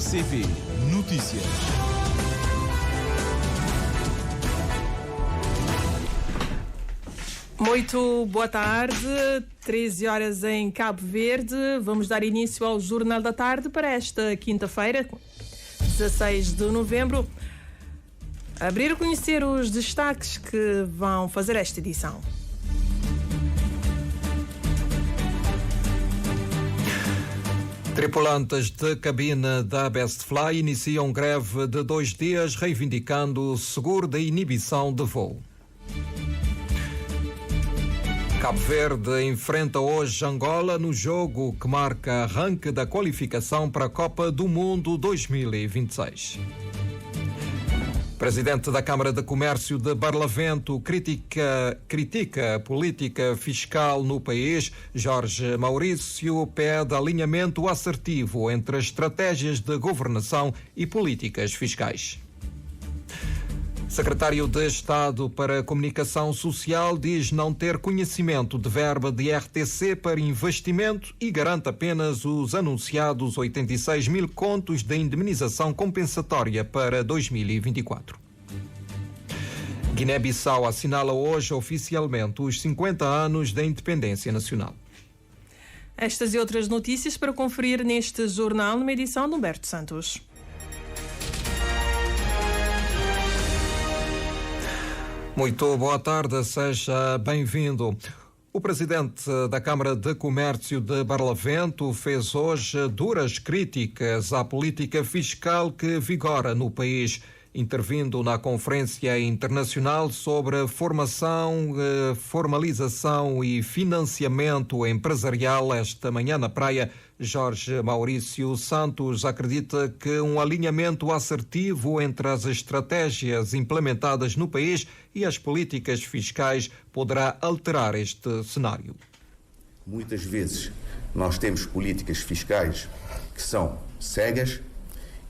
RCP Notícias. Muito boa tarde, 13 horas em Cabo Verde. Vamos dar início ao Jornal da Tarde para esta quinta-feira, 16 de novembro. Abrir a conhecer os destaques que vão fazer esta edição. Tripulantes de cabine da Bestfly iniciam greve de 2 dias reivindicando o seguro da inibição de voo. Cabo Verde enfrenta hoje Angola no jogo que marca arranque da qualificação para a Copa do Mundo 2026. Presidente da Câmara de Comércio de Barlavento critica a política fiscal no país. Jorge Maurício pede alinhamento assertivo entre as estratégias de governação e políticas fiscais. Secretário de Estado para a Comunicação Social diz não ter conhecimento de verba de RTC para investimento e garante apenas os anunciados 86 mil contos de indemnização compensatória para 2024. Guiné-Bissau assinala hoje oficialmente os 50 anos da independência nacional. Estas e outras notícias para conferir neste jornal, numa edição de Humberto Santos. Muito boa tarde, seja bem-vindo. O presidente da Câmara de Comércio de Barlavento fez hoje duras críticas à política fiscal que vigora no país, intervindo na Conferência Internacional sobre Formação, Formalização e Financiamento Empresarial esta manhã na Praia. Jorge Maurício Santos acredita que um alinhamento assertivo entre as estratégias implementadas no país e as políticas fiscais poderá alterar este cenário. Muitas vezes nós temos políticas fiscais que são cegas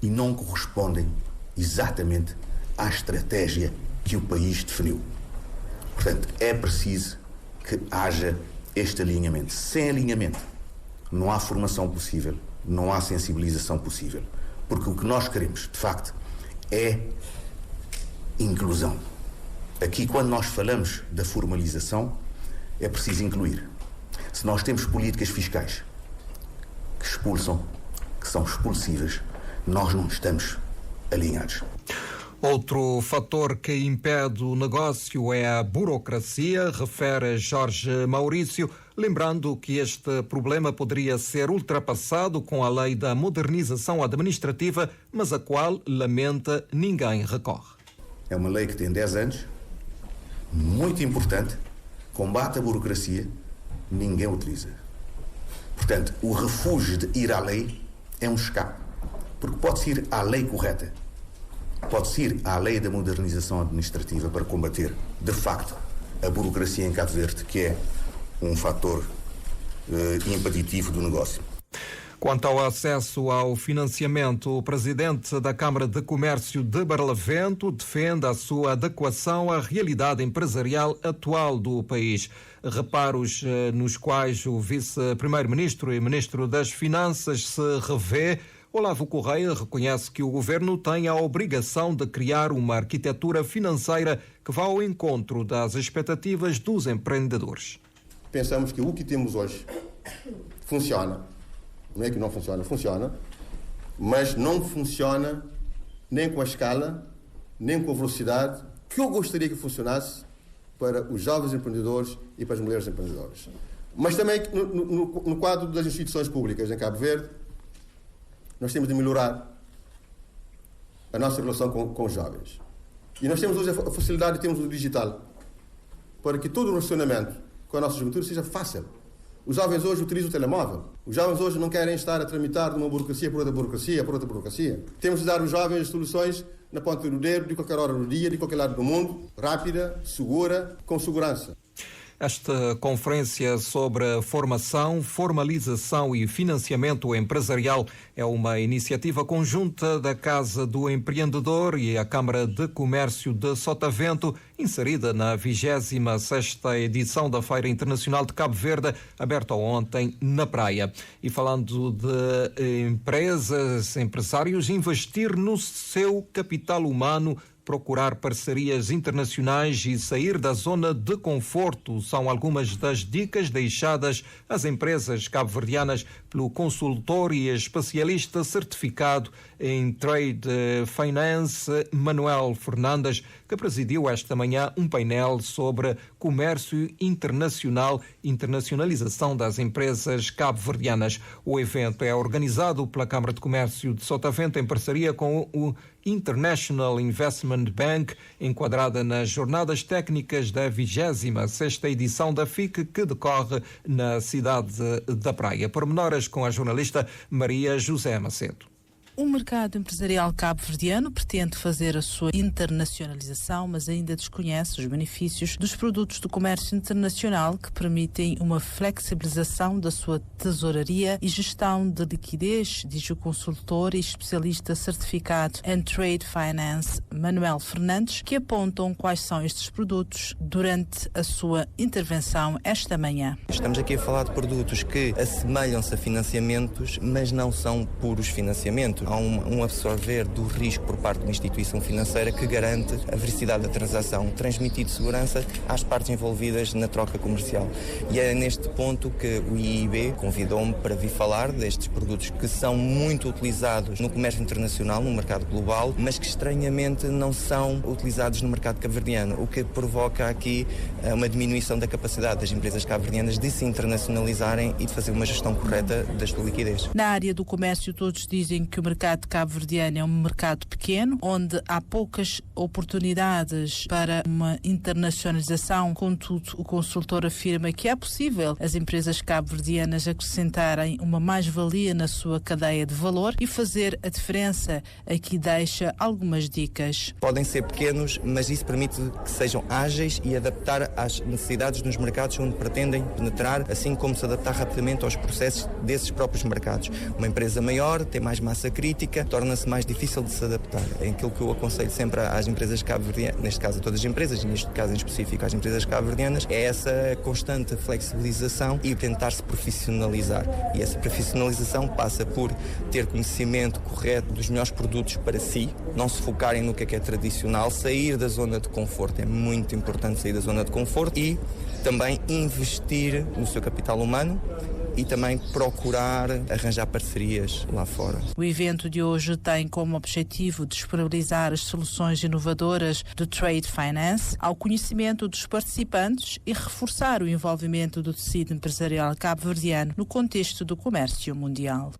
e não correspondem exatamente à estratégia que o país definiu. Portanto, é preciso que haja este alinhamento. Sem alinhamento, não há formação possível, não há sensibilização possível. Porque o que nós queremos, de facto, é inclusão. Aqui, quando nós falamos da formalização, é preciso incluir. Se nós temos políticas fiscais que expulsam, que são expulsivas, nós não estamos alinhados. Outro fator que impede o negócio é a burocracia, refere Jorge Maurício, lembrando que este problema poderia ser ultrapassado com a lei da modernização administrativa, mas a qual, lamenta, ninguém recorre. É uma lei que tem 10 anos, muito importante, combate a burocracia, ninguém utiliza. Portanto, o refúgio de ir à lei é um escape, porque pode-se ir à lei correta. Pode-se ir à lei da modernização administrativa para combater, de facto, a burocracia em Cabo Verde, que é um fator impeditivo do negócio. Quanto ao acesso ao financiamento, o presidente da Câmara de Comércio de Barlavento defende a sua adequação à realidade empresarial atual do país. Reparos nos quais o vice-primeiro-ministro e ministro das Finanças se revê. Olavo Correia reconhece que o governo tem a obrigação de criar uma arquitetura financeira que vá ao encontro das expectativas dos empreendedores. Pensamos que o que temos hoje funciona. Não é que não funciona, funciona, mas não funciona nem com a escala, nem com a velocidade que eu gostaria que funcionasse para os jovens empreendedores e para as mulheres empreendedoras. Mas também no quadro das instituições públicas em Cabo Verde, nós temos de melhorar a nossa relação com os jovens. E nós temos hoje a facilidade de termos o digital, para que todo o relacionamento com a nossa juventude seja fácil. Os jovens hoje utilizam o telemóvel. Os jovens hoje não querem estar a tramitar de uma burocracia por outra burocracia, por outra burocracia. Temos de dar aos jovens soluções na ponta do dedo, de qualquer hora do dia, de qualquer lado do mundo, rápida, segura, com segurança. Esta conferência sobre formação, formalização e financiamento empresarial é uma iniciativa conjunta da Casa do Empreendedor e a Câmara de Comércio de Sotavento, inserida na 26ª edição da Feira Internacional de Cabo Verde, aberta ontem na praia. E falando de empresas, empresários, investir no seu capital humano, procurar parcerias internacionais e sair da zona de conforto são algumas das dicas deixadas às empresas cabo-verdianas pelo consultor e especialista certificado em Trade Finance, Manuel Fernandes, que presidiu esta manhã um painel sobre comércio internacional e internacionalização das empresas cabo-verdianas. O evento é organizado pela Câmara de Comércio de Sotavento em parceria com o International Investment Bank, enquadrada nas jornadas técnicas da 26ª edição da FIC, que decorre na cidade da Praia. Pormenores com a jornalista Maria José Macedo. O mercado empresarial cabo-verdiano pretende fazer a sua internacionalização, mas ainda desconhece os benefícios dos produtos do comércio internacional que permitem uma flexibilização da sua tesouraria e gestão de liquidez, diz o consultor e especialista certificado em Trade Finance, Manuel Fernandes, que apontam quais são estes produtos durante a sua intervenção esta manhã. Estamos aqui a falar de produtos que assemelham-se a financiamentos, mas não são puros financiamentos. Há um absorver do risco por parte de uma instituição financeira que garante a veracidade da transação, transmitindo segurança às partes envolvidas na troca comercial. E é neste ponto que o IIB convidou-me para vir falar destes produtos que são muito utilizados no comércio internacional, no mercado global, mas que estranhamente não são utilizados no mercado cabo-verdiano, o que provoca aqui uma diminuição da capacidade das empresas cabo-verdianas de se internacionalizarem e de fazer uma gestão correta da sua liquidez. Na área do comércio, todos dizem que o mercado cabo-verdiano é um mercado pequeno, onde há poucas oportunidades para uma internacionalização. Contudo, o consultor afirma que é possível as empresas cabo-verdianas acrescentarem uma mais-valia na sua cadeia de valor e fazer a diferença. Aqui deixa algumas dicas. Podem ser pequenos, mas isso permite que sejam ágeis e adaptar às necessidades dos mercados onde pretendem penetrar, assim como se adaptar rapidamente aos processos desses próprios mercados. Uma empresa maior tem mais massa crítica, torna-se mais difícil de se adaptar. É aquilo que eu aconselho sempre às empresas cabo-verdianas, neste caso a todas as empresas, e neste caso em específico às empresas cabo-verdianas, é essa constante flexibilização e tentar se profissionalizar. E essa profissionalização passa por ter conhecimento correto dos melhores produtos para si, não se focarem no que é tradicional, sair da zona de conforto. É muito importante sair da zona de conforto e também investir no seu capital humano e também procurar arranjar parcerias lá fora. O evento de hoje tem como objetivo disponibilizar as soluções inovadoras do Trade Finance ao conhecimento dos participantes e reforçar o envolvimento do tecido empresarial cabo-verdiano no contexto do comércio mundial.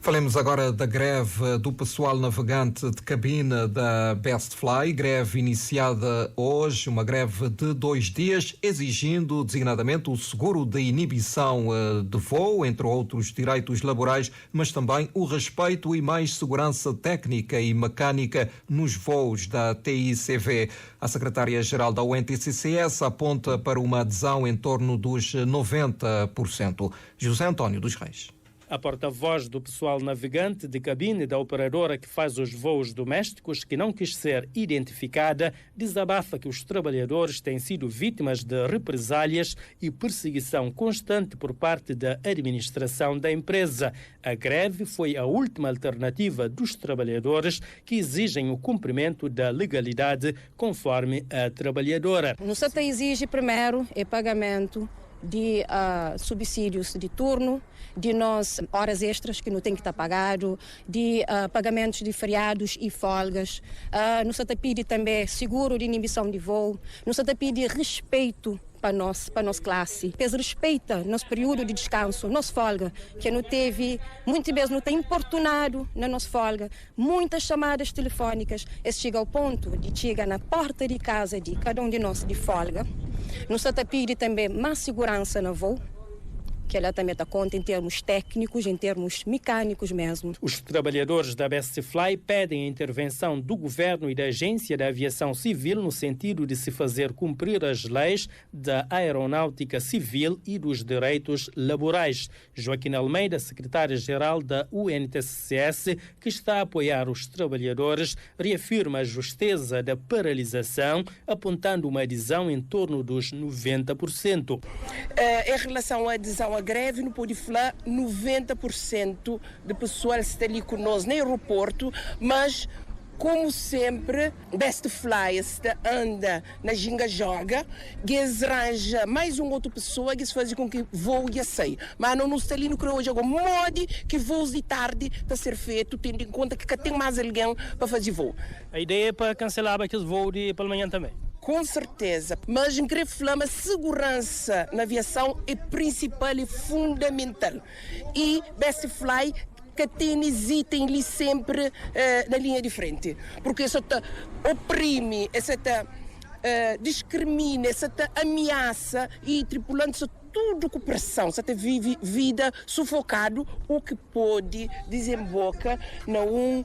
Falemos agora da greve do pessoal navegante de cabine da Bestfly, greve iniciada hoje, uma greve de 2 dias, exigindo designadamente o seguro de inibição de voo, entre outros direitos laborais, mas também o respeito e mais segurança técnica e mecânica nos voos da TICV. A secretária-geral da UNTCCS aponta para uma adesão em torno dos 90%. José António dos Reis. A porta-voz do pessoal navegante de cabine da operadora que faz os voos domésticos, que não quis ser identificada, desabafa que os trabalhadores têm sido vítimas de represálias e perseguição constante por parte da administração da empresa. A greve foi a última alternativa dos trabalhadores que exigem o cumprimento da legalidade, conforme a trabalhadora. O SATA exige primeiro o pagamento de subsídios de turno, de nós horas extras que não tem que estar pagado, de pagamentos de feriados e folgas. Nos pede também seguro de inibição de voo. Nos pede respeito para nossa classe. Eles respeitam nosso período de descanso, nossa folga, que não teve, muitas vezes não tem importunado na nossa folga. Muitas chamadas telefónicas, esse chega ao ponto de chegar na porta de casa de cada um de nós de folga. Nos pede também mais segurança no voo, que ela também dá conta em termos técnicos, em termos mecânicos mesmo. Os trabalhadores da Best Fly pedem a intervenção do governo e da Agência da Aviação Civil no sentido de se fazer cumprir as leis da aeronáutica civil e dos direitos laborais. Joaquim Almeida, secretário-geral da UNTCS, que está a apoiar os trabalhadores, reafirma a justeza da paralisação, apontando uma adesão em torno dos 90%. Em relação à adesão à greve, não pode falar 90% de pessoal está ali conosco no aeroporto, mas como sempre, Best Fly anda na ginga joga, que arranja mais uma outra pessoa que faz com que voo e saia. Mas não está ali no que hoje agora mode que voos de tarde está a ser feito, tendo em conta que tem mais alguém para fazer voo. A ideia é para cancelar aqueles voos de pela manhã também? Com certeza, mas em que falamos, segurança na aviação é principal e fundamental. E Best Fly que hesitem ali sempre na linha de frente, porque isso oprime, isso discrimina, isso ameaça e tripulantes tudo com pressão, você vive vida sufocado, o que pode desembocar numa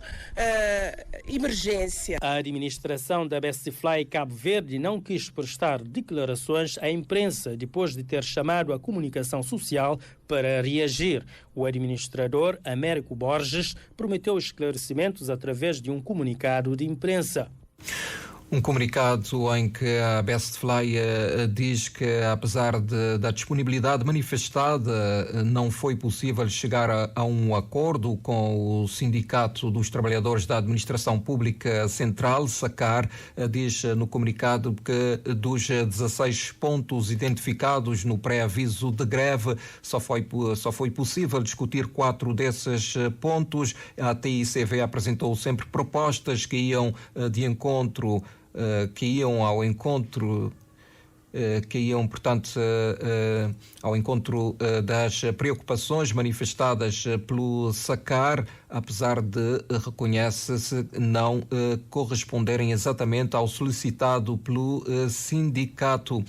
emergência. A administração da Best Fly Cabo Verde não quis prestar declarações à imprensa depois de ter chamado a comunicação social para reagir. O administrador Américo Borges prometeu esclarecimentos através de um comunicado de imprensa. Um comunicado em que a Best Fly diz que, apesar da disponibilidade manifestada, não foi possível chegar a um acordo com o Sindicato dos Trabalhadores da Administração Pública Central, SACAR. Diz no comunicado que dos 16 pontos identificados no pré-aviso de greve, só foi possível discutir 4 desses pontos. A TICV apresentou sempre propostas que iam de encontro portanto, ao encontro das preocupações manifestadas pelo SACAR, apesar de, reconhece-se, não corresponderem exatamente ao solicitado pelo sindicato.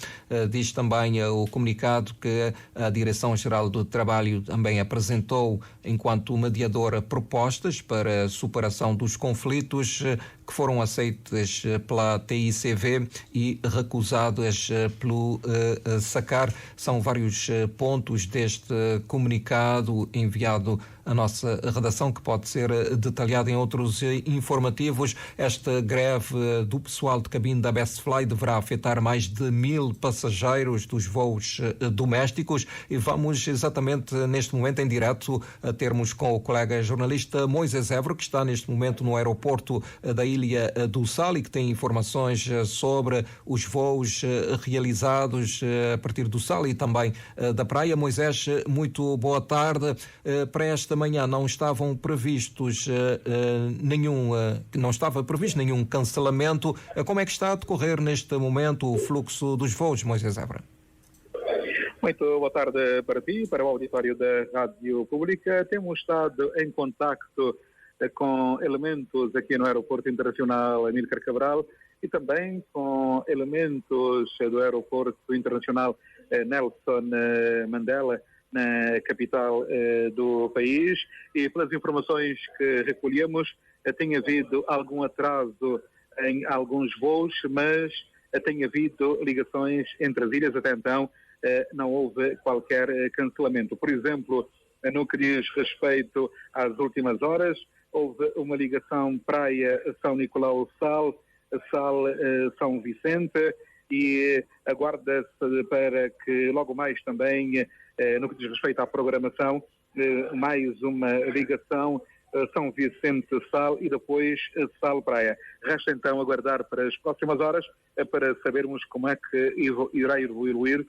Diz também o comunicado que a Direção-Geral do Trabalho também apresentou, enquanto mediadora, propostas para a superação dos conflitos que foram aceitas pela TICV e recusadas pelo SACAR. São vários pontos deste comunicado enviado à nossa redação, que pode ser detalhado em outros informativos. Esta greve do pessoal de cabine da Best Fly deverá afetar mais de 1.000 passageiros dos voos domésticos, e vamos exatamente neste momento em direto a termos com o colega jornalista Moisés Évora, que está neste momento no aeroporto da Ilha do Sal e que tem informações sobre os voos realizados a partir do Sal e também da praia. Moisés, muito boa tarde. Para esta manhã não estava previsto nenhum cancelamento. Como é que está a decorrer neste momento o fluxo dos voos, Moisés Évora? Muito boa tarde para ti, para o auditório da Rádio Pública. Temos estado em contacto com elementos aqui no Aeroporto Internacional Amílcar Cabral e também com elementos do Aeroporto Internacional Nelson Mandela, na capital do país, e pelas informações que recolhemos, tem havido algum atraso em alguns voos, mas tem havido ligações entre as ilhas. Até então não houve qualquer cancelamento. Por exemplo, no que diz respeito às últimas horas, houve uma ligação Praia São Nicolau-Sal, São Vicente, e aguarda-se para que logo mais também, no que diz respeito à programação, mais uma ligação São Vicente-Sal e depois Sal-Praia. Resta então aguardar para as próximas horas para sabermos como é que irá evoluir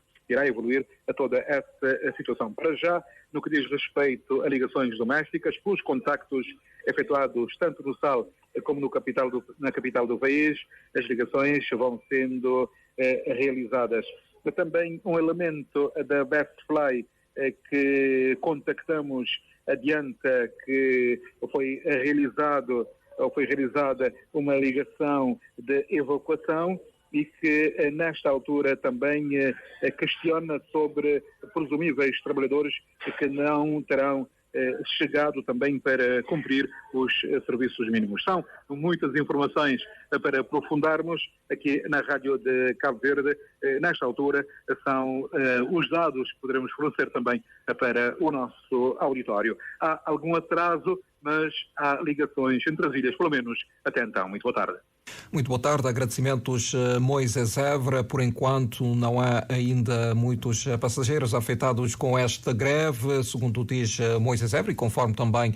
a toda essa situação. Para já, no que diz respeito a ligações domésticas, pelos contactos efetuados tanto no Sal como na capital do país, as ligações vão sendo realizadas. Também um elemento da Best Fly que contactamos adianta que foi realizada uma ligação de evacuação e que nesta altura também questiona sobre presumíveis trabalhadores que não terão chegado também para cumprir os serviços mínimos. São muitas informações para aprofundarmos aqui na Rádio de Cabo Verde. Nesta altura são os dados que poderemos fornecer também para o nosso auditório. Há algum atraso, mas há ligações entre as ilhas, pelo menos até então. Muito boa tarde. Muito boa tarde, agradecimentos Moisés Évora. Por enquanto não há ainda muitos passageiros afetados com esta greve, segundo diz Moisés Évora, e conforme também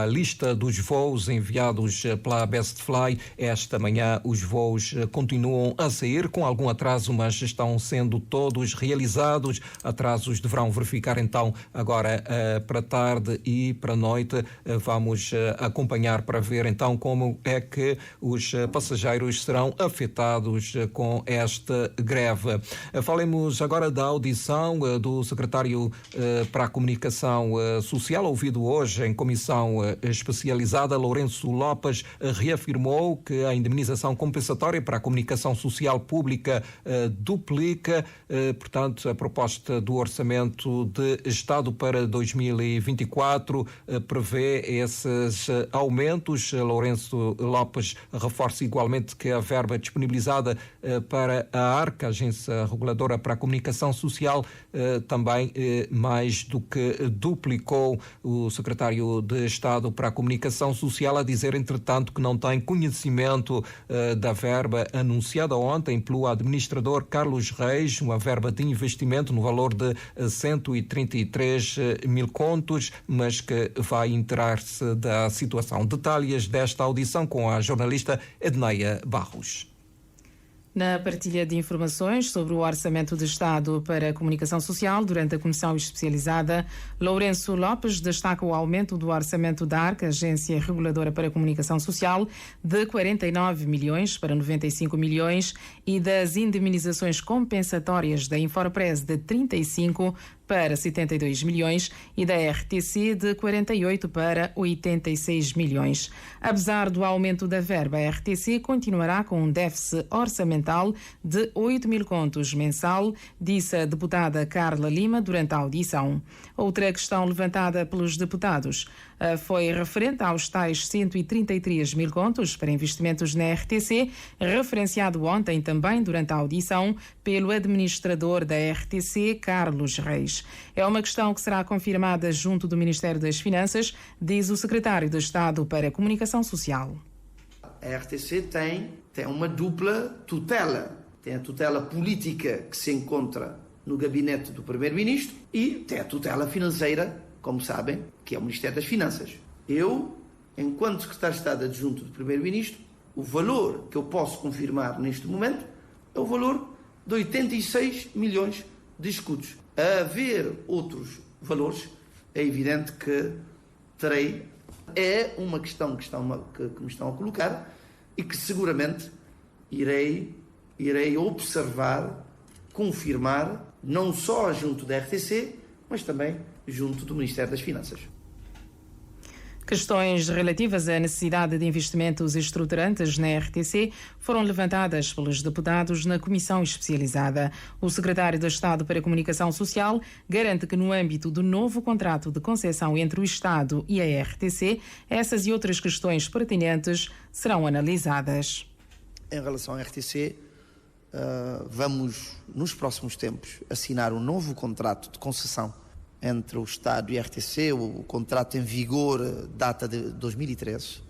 a lista dos voos enviados pela Bestfly, esta manhã os voos continuam a sair com algum atraso, mas estão sendo todos realizados. Atrasos deverão verificar então agora para tarde e para noite. Vamos acompanhar para ver então como é que os passageiros serão afetados com esta greve. Falemos agora da audição do secretário para a Comunicação Social, ouvido hoje em comissão especializada. Lourenço Lopes reafirmou que a indemnização compensatória para a comunicação social pública duplica, portanto, a proposta do Orçamento de Estado para 2024 prevê esses aumentos. Lourenço Lopes reforça igualmente que a verba disponibilizada para a ARC, a Agência Reguladora para a Comunicação Social, também mais do que duplicou. O secretário de Estado para a Comunicação Social a dizer, entretanto, que não tem conhecimento da verba anunciada ontem pelo administrador Carlos Reis, uma verba de investimento no valor de 133 mil contos, mas que vai inteirar-se da situação. Detalhes desta audição com a jornalista Edneia Barros. Na partilha de informações sobre o Orçamento de Estado para a Comunicação Social durante a Comissão Especializada, Lourenço Lopes destaca o aumento do orçamento da ARC, Agência Reguladora para a Comunicação Social, de 49 milhões para 95 milhões e das indemnizações compensatórias da Infopress de 35 para 72 milhões e da RTC de 48 para 86 milhões. Apesar do aumento da verba, a RTC continuará com um déficit orçamental de 8 mil contos mensal, disse a deputada Carla Lima durante a audição. Outra questão levantada pelos deputados foi referente aos tais 133 mil contos para investimentos na RTC, referenciado ontem também durante a audição pelo administrador da RTC, Carlos Reis. É uma questão que será confirmada junto do Ministério das Finanças, diz o secretário de Estado para a Comunicação Social. A RTC tem uma dupla tutela. Tem a tutela política que se encontra no gabinete do Primeiro-Ministro e tem a tutela financeira, como sabem, que é o Ministério das Finanças. Eu, enquanto secretário de Estado adjunto do Primeiro-Ministro, o valor que eu posso confirmar neste momento é o valor de 86 milhões de escudos. A haver outros valores, é evidente que terei. É uma questão que me estão a colocar e que seguramente irei observar, confirmar, não só junto da RTC, mas também junto do Ministério das Finanças. Questões relativas à necessidade de investimentos estruturantes na RTC foram levantadas pelos deputados na comissão especializada. O secretário de Estado para a Comunicação Social garante que no âmbito do novo contrato de concessão entre o Estado e a RTC, essas e outras questões pertinentes serão analisadas. Em relação à RTC, vamos, nos próximos tempos, assinar um novo contrato de concessão entre o Estado e a RTC. O contrato em vigor data de 2013.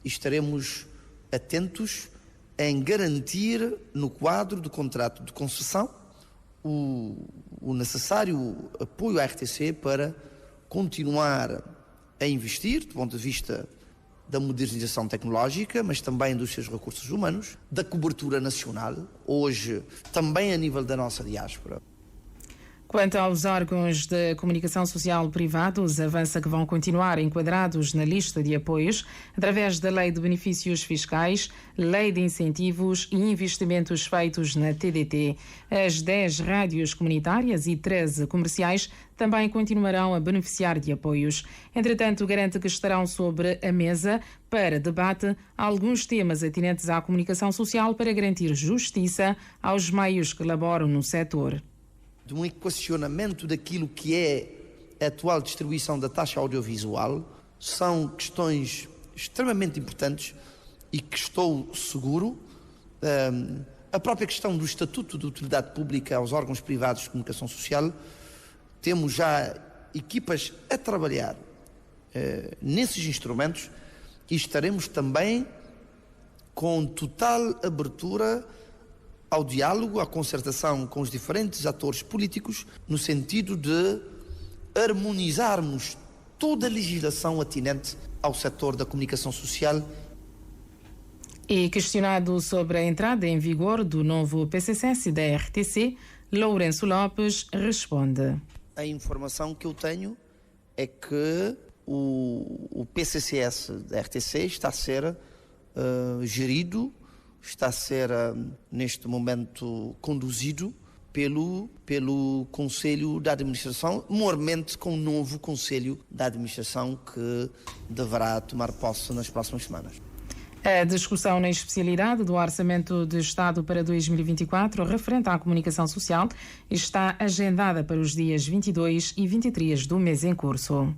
E estaremos atentos em garantir, no quadro do contrato de concessão, o necessário apoio à RTC para continuar a investir, do ponto de vista da modernização tecnológica, mas também dos seus recursos humanos, da cobertura nacional, hoje também a nível da nossa diáspora. Quanto aos órgãos de comunicação social privados, avança que vão continuar enquadrados na lista de apoios através da Lei de Benefícios Fiscais, Lei de Incentivos e Investimentos feitos na TDT. As 10 rádios comunitárias e 13 comerciais também continuarão a beneficiar de apoios. Entretanto, garante que estarão sobre a mesa para debate alguns temas atinentes à comunicação social para garantir justiça aos meios que laboram no setor. De um equacionamento daquilo que é a atual distribuição da taxa audiovisual, são questões extremamente importantes e que estou seguro, a própria questão do Estatuto de Utilidade Pública aos órgãos privados de comunicação social, temos já equipas a trabalhar nesses instrumentos e estaremos também com total abertura ao diálogo, à concertação com os diferentes atores políticos, no sentido de harmonizarmos toda a legislação atinente ao setor da comunicação social. E questionado sobre a entrada em vigor do novo PCS e da RTC, Lourenço Lopes responde. A informação que eu tenho é que o PCCS da RTC está a ser gerido, está a ser, neste momento, conduzido pelo Conselho da Administração, maiormente com o novo Conselho da Administração que deverá tomar posse nas próximas semanas. A discussão na especialidade do Orçamento de Estado para 2024, referente à comunicação social, está agendada para os dias 22 e 23 do mês em curso.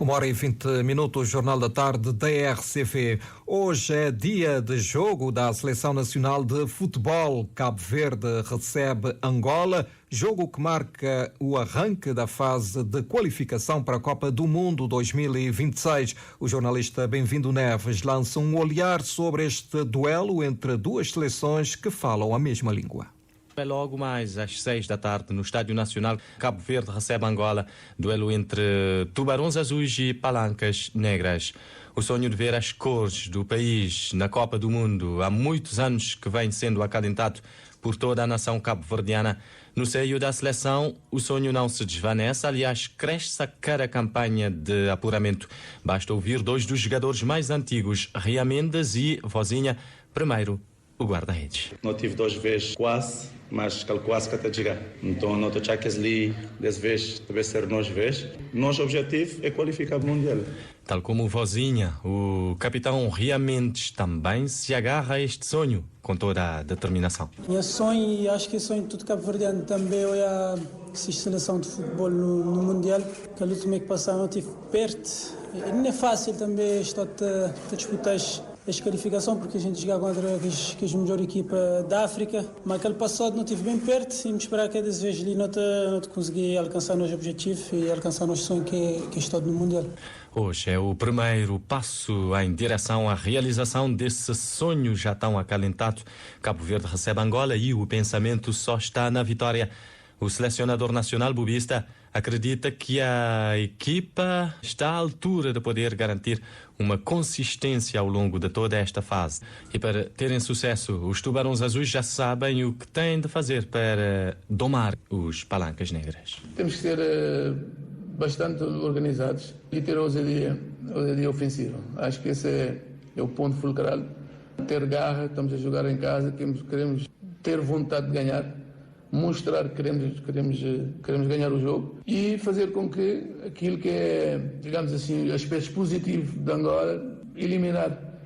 1h20, Jornal da Tarde da RCV. Hoje é dia de jogo da Seleção Nacional de Futebol. Cabo Verde recebe Angola, jogo que marca o arranque da fase de qualificação para a Copa do Mundo 2026. O jornalista Bem-vindo Neves lança um olhar sobre este duelo entre duas seleções que falam a mesma língua. É logo mais às 6 da tarde no Estádio Nacional. Cabo Verde recebe Angola, duelo entre Tubarões Azuis e Palancas Negras. O sonho de ver as cores do país na Copa do Mundo há muitos anos que vem sendo acalentado por toda a nação cabo-verdiana. No seio da seleção, o sonho não se desvanece, aliás, cresce a cada campanha de apuramento. Basta ouvir dois dos jogadores mais antigos, Ria Mendes e Vozinha. Primeiro, o guarda-redes. Não tive 2 vezes quase, mas quase que até chegar. Então não estou que ali 10 vezes, deve ser 9 vezes. Nosso objetivo é qualificar o Mundial. Tal como o Vozinha, o capitão Ria Mendes também se agarra a este sonho com toda a determinação. Meu sonho, e acho que é sonho de todo cabo-verdiano também, é a seleção de futebol no Mundial. Que a última que passou não estive perto. Não é fácil também estar a disputar a qualificação, porque a gente joga contra a melhor equipa da África, mas aquele passado não estive bem perto e me esperar que dessa vez ali não te consegui alcançar nosso objetivo e alcançar nosso sonho que é estar no Mundial. Hoje é o primeiro passo em direção à realização desse sonho já tão acalentado. Cabo Verde recebe Angola e o pensamento só está na vitória. O selecionador nacional bubista acredita que a equipa está à altura de poder garantir uma consistência ao longo de toda esta fase. E para terem sucesso, os Tubarões Azuis já sabem o que têm de fazer para domar os Palancas Negras. Temos que ser bastante organizados e ter ousadia ofensiva. Acho que esse é o ponto fulcral. Ter garra, estamos a jogar em casa, queremos ter vontade de ganhar, mostrar que queremos ganhar o jogo e fazer com que aquilo que é, digamos assim, aspectos positivos de Angola,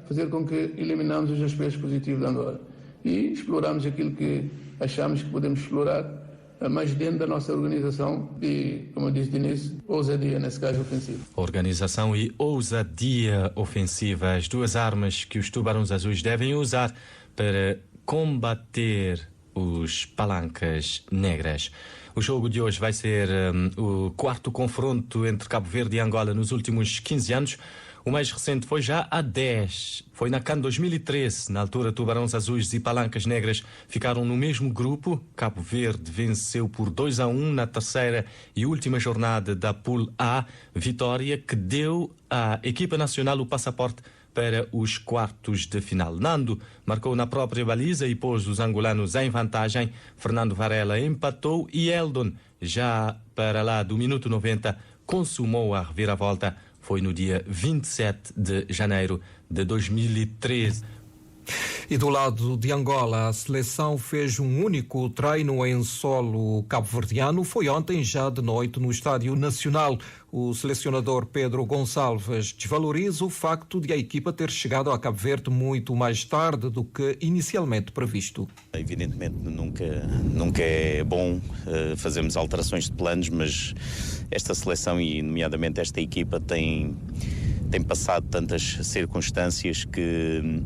fazer com que eliminamos os aspectos positivos de Angola e exploramos aquilo que achamos que podemos explorar, mas dentro da nossa organização e, como eu disse de início, ousadia, nesse caso, ofensiva. Organização e ousadia ofensiva, as duas armas que os Tubarões Azuis devem usar para combater os Palancas Negras. O jogo de hoje vai ser o quarto confronto entre Cabo Verde e Angola nos últimos 15 anos. O mais recente foi já há 10. Foi na CAN 2013. Na altura, Tubarões Azuis e Palancas Negras ficaram no mesmo grupo. Cabo Verde venceu por 2-1 na terceira e última jornada da Pool A. Vitória que deu à equipa nacional o passaporte para os quartos de final. Nando marcou na própria baliza e pôs os angolanos em vantagem. Fernando Varela empatou e Eldon, já para lá do minuto 90, consumou a reviravolta. Foi no dia 27 de janeiro de 2013. E do lado de Angola, a seleção fez um único treino em solo cabo-verdiano. Foi ontem, já de noite, no Estádio Nacional. O selecionador Pedro Gonçalves desvaloriza o facto de a equipa ter chegado a Cabo Verde muito mais tarde do que inicialmente previsto. Evidentemente nunca é bom fazermos alterações de planos, mas esta seleção e nomeadamente esta equipa tem passado tantas circunstâncias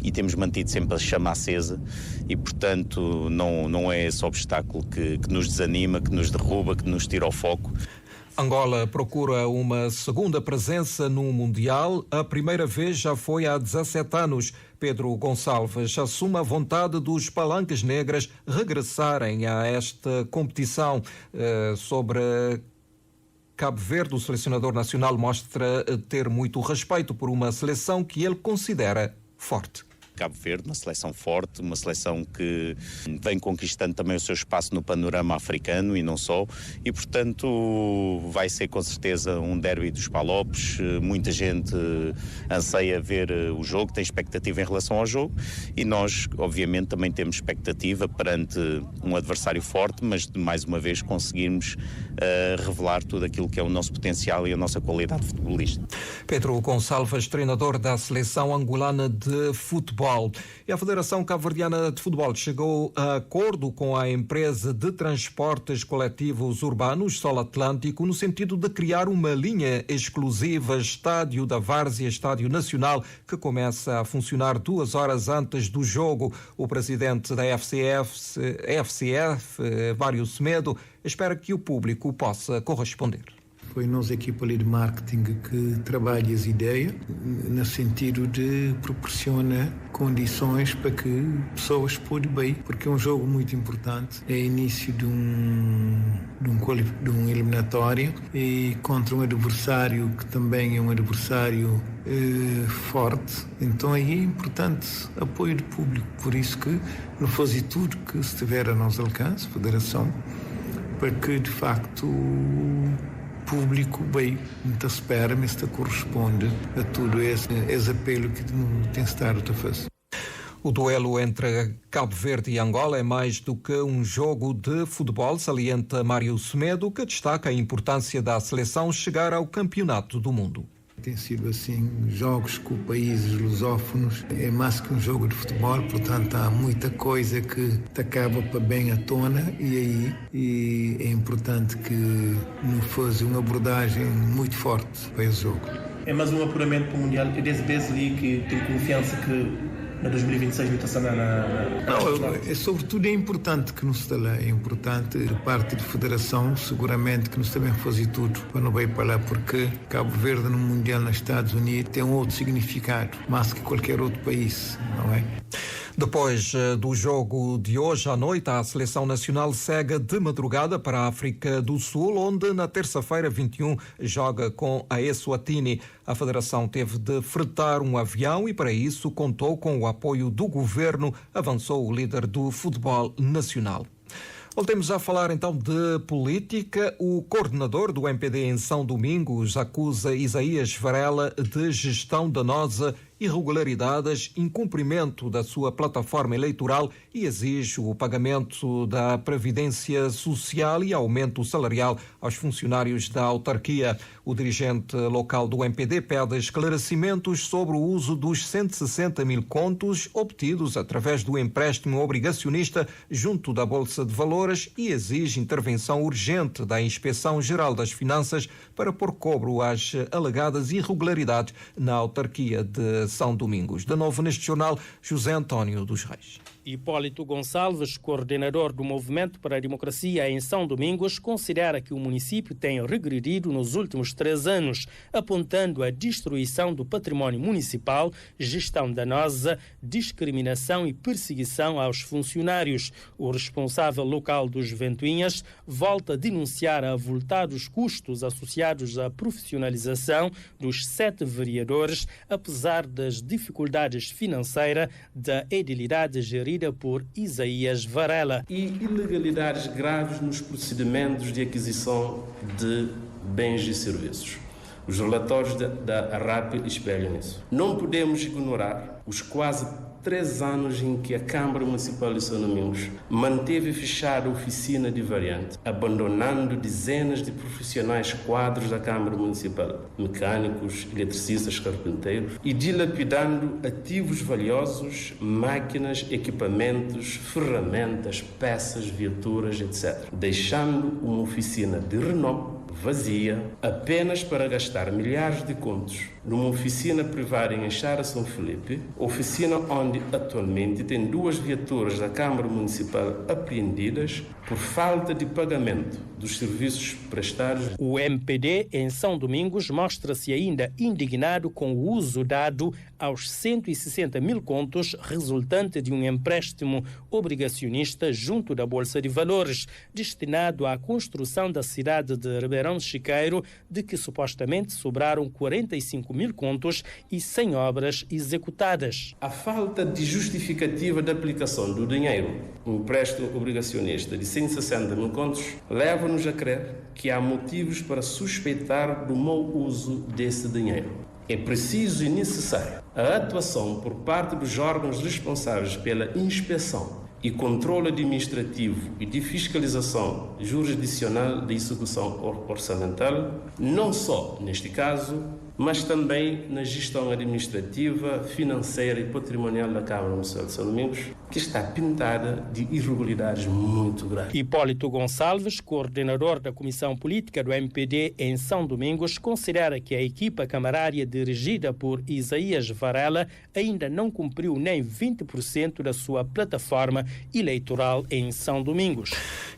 e temos mantido sempre a chama acesa e, portanto, não é esse obstáculo que nos desanima, que nos derruba, que nos tira o foco. Angola procura uma segunda presença no Mundial. A primeira vez já foi há 17 anos. Pedro Gonçalves assume a vontade dos Palancas Negras regressarem a esta competição. Sobre Cabo Verde, o selecionador nacional mostra ter muito respeito por uma seleção que ele considera forte. Cabo Verde, uma seleção forte, uma seleção que vem conquistando também o seu espaço no panorama africano e não só, e portanto vai ser com certeza um derby dos Palopes. Muita gente anseia ver o jogo, tem expectativa em relação ao jogo e nós obviamente também temos expectativa perante um adversário forte, mas de mais uma vez conseguirmos revelar tudo aquilo que é o nosso potencial e a nossa qualidade futebolística. Pedro Gonçalves, treinador da seleção angolana de futebol. E a Federação Cabo-Verdiana de Futebol chegou a acordo com a empresa de transportes coletivos urbanos Sol Atlântico no sentido de criar uma linha exclusiva Estádio da Várzea, Estádio Nacional, que começa a funcionar 2 horas antes do jogo. O presidente da FCF, Mário Semedo, espera que o público possa corresponder. Foi a nossa equipa ali de marketing que trabalha as ideias no sentido de proporciona condições para que pessoas podem bem, porque é um jogo muito importante, é início de um eliminatório e contra um adversário que também é um adversário forte, então aí é importante apoio do público, por isso que não fazer tudo que estiver a nosso alcance, Federação, para que de facto público bem, muita espera, mas corresponde a tudo esse apelo que tem estado a fazer. O duelo entre Cabo Verde e Angola é mais do que um jogo de futebol, salienta Mário Semedo, que destaca a importância da seleção chegar ao Campeonato do Mundo. Tem sido assim, jogos com países lusófonos, é mais que um jogo de futebol, portanto há muita coisa que te acaba para bem à tona e é importante que nos faça uma abordagem muito forte para esse jogo. É mais um apuramento para o Mundial e desde ali que tenho confiança que na 2026 não está Não, sobretudo é importante que nos está lá, é importante de parte da Federação, seguramente que nos também fazer tudo para não ir para lá, porque Cabo Verde no Mundial nos Estados Unidos tem um outro significado, mais que qualquer outro país, não é? Depois do jogo de hoje à noite, a Seleção Nacional segue de madrugada para a África do Sul, onde na terça-feira 21 joga com a Eswatini. A Federação teve de fretar um avião e para isso contou com o apoio do governo, avançou o líder do futebol nacional. Voltemos a falar então de política. O coordenador do MPD em São Domingos acusa Isaías Varela de gestão danosa, irregularidades, incumprimento da sua plataforma eleitoral e exige o pagamento da Previdência Social e aumento salarial aos funcionários da autarquia. O dirigente local do MPD pede esclarecimentos sobre o uso dos 160 mil contos obtidos através do empréstimo obrigacionista junto da Bolsa de Valores e exige intervenção urgente da Inspeção-Geral das Finanças para pôr cobro às alegadas irregularidades na autarquia de São Domingos. De novo neste jornal, José António dos Reis. Hipólito Gonçalves, coordenador do Movimento para a Democracia em São Domingos, considera que o município tem regredido nos últimos 3 anos, apontando a destruição do património municipal, gestão danosa, discriminação e perseguição aos funcionários. O responsável local dos Ventoinhas volta a denunciar avultados custos associados à profissionalização dos 7 vereadores, apesar das dificuldades financeiras da edilidade gerida por Isaías Varela. E ilegalidades graves nos procedimentos de aquisição de bens e serviços. Os relatórios da RAP espelham isso. Não podemos ignorar os quase 3 anos em que a Câmara Municipal de São Domingos manteve fechada a oficina de variante, abandonando dezenas de profissionais quadros da Câmara Municipal, mecânicos, eletricistas, carpinteiros, e dilapidando ativos valiosos, máquinas, equipamentos, ferramentas, peças, viaturas, etc., deixando uma oficina de renome vazia, apenas para gastar milhares de contos numa oficina privada em Enxara São Felipe, oficina onde atualmente tem 2 viaturas da Câmara Municipal apreendidas por falta de pagamento dos serviços prestados. O MPD em São Domingos mostra-se ainda indignado com o uso dado aos 160 mil contos resultante de um empréstimo obrigacionista junto da Bolsa de Valores, destinado à construção da cidade de Ribeirão Chiqueiro, de que supostamente sobraram 45 mil contos e 100 obras executadas. A falta de justificativa da aplicação do dinheiro, um empréstimo obrigacionista de 160 mil contos, leva-nos a crer que há motivos para suspeitar do mau uso desse dinheiro. É preciso e necessário a atuação por parte dos órgãos responsáveis pela inspeção e controle administrativo e de fiscalização jurisdicional da execução orçamental, não só neste caso, mas também na gestão administrativa, financeira e patrimonial da Câmara Municipal de São Domingos, que está pintada de irregularidades muito graves. Hipólito Gonçalves, coordenador da Comissão Política do MPD em São Domingos, considera que a equipa camarária dirigida por Isaías Varela ainda não cumpriu nem 20% da sua plataforma eleitoral em São Domingos.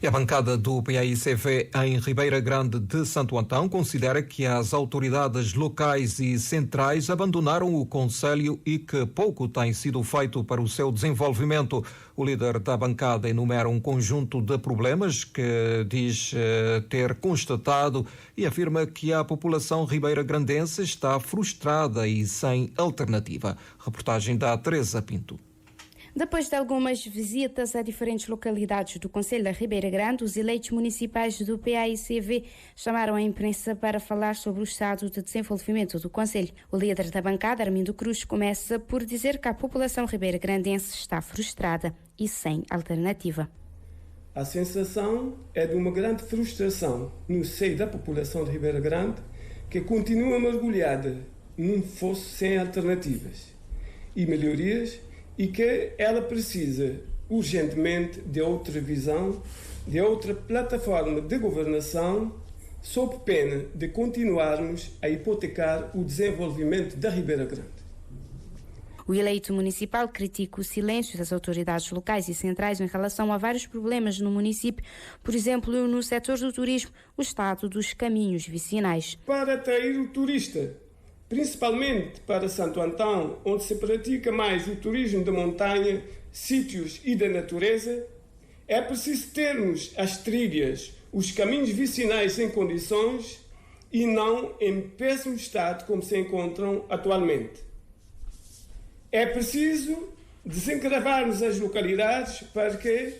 E a bancada do PAICV em Ribeira Grande de Santo Antão considera que as autoridades locais e centrais abandonaram o concelho e que pouco tem sido feito para o seu desenvolvimento. O líder da bancada enumera um conjunto de problemas que diz ter constatado e afirma que a população ribeira-grandense está frustrada e sem alternativa. Reportagem da Teresa Pinto. Depois de algumas visitas a diferentes localidades do Concelho da Ribeira Grande, os eleitos municipais do PAICV chamaram a imprensa para falar sobre o estado de desenvolvimento do Concelho. O líder da bancada, Armindo Cruz, começa por dizer que a população ribeira-grandense está frustrada e sem alternativa. A sensação é de uma grande frustração no seio da população de Ribeira Grande, que continua mergulhada num fosso sem alternativas e melhorias, e que ela precisa urgentemente de outra visão, de outra plataforma de governação, sob pena de continuarmos a hipotecar o desenvolvimento da Ribeira Grande. O eleito municipal critica o silêncio das autoridades locais e centrais em relação a vários problemas no município, por exemplo, no setor do turismo, o estado dos caminhos vicinais. Para atrair o turista, principalmente para Santo Antão, onde se pratica mais o turismo de montanha, sítios e da natureza, é preciso termos as trilhas, os caminhos vicinais em condições e não em péssimo estado como se encontram atualmente. É preciso desencravarmos as localidades para que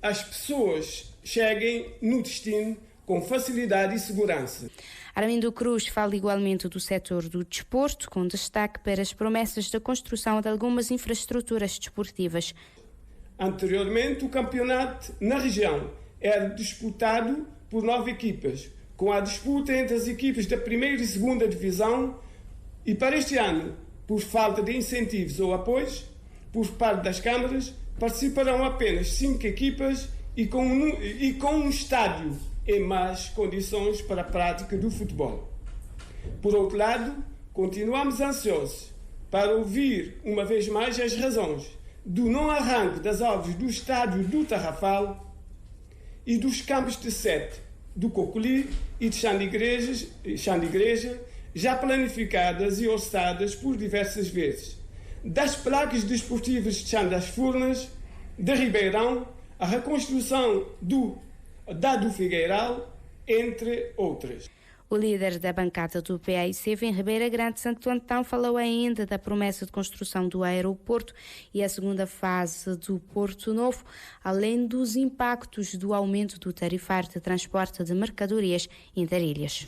as pessoas cheguem no destino com facilidade e segurança. Armindo Cruz fala igualmente do setor do desporto, com destaque para as promessas da construção de algumas infraestruturas desportivas. Anteriormente, o campeonato na região era disputado por 9 equipas, com a disputa entre as equipas da primeira e segunda divisão, e para este ano, por falta de incentivos ou apoios, por parte das câmaras, participarão apenas 5 equipas e com um estádio em más condições para a prática do futebol. Por outro lado, continuamos ansiosos para ouvir uma vez mais as razões do não arranque das obras do estádio do Tarrafal e dos campos de Sete, do Cocoli e de Chão de Igreja, já planificadas e orçadas por diversas vezes, das placas desportivas de Chão das Furnas, de Ribeirão, a reconstrução do Figueiral, entre outras. O líder da bancada do PAICV em Ribeira Grande, Santo Antão, falou ainda da promessa de construção do aeroporto e a segunda fase do Porto Novo, além dos impactos do aumento do tarifário de transporte de mercadorias interilhas.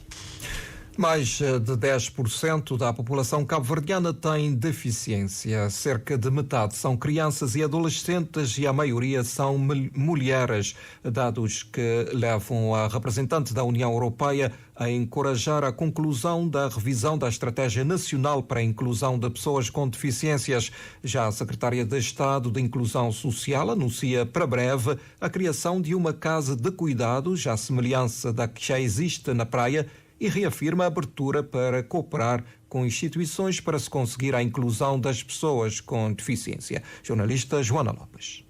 Mais de 10% da população cabo-verdiana tem deficiência. Cerca de metade são crianças e adolescentes e a maioria são mulheres. Dados que levam a representante da União Europeia a encorajar a conclusão da revisão da Estratégia Nacional para a Inclusão de Pessoas com Deficiências. Já a Secretária de Estado de Inclusão Social anuncia para breve a criação de uma casa de cuidados, à semelhança da que já existe na Praia, e reafirma a abertura para cooperar com instituições para se conseguir a inclusão das pessoas com deficiência. Jornalista Joana Lopes.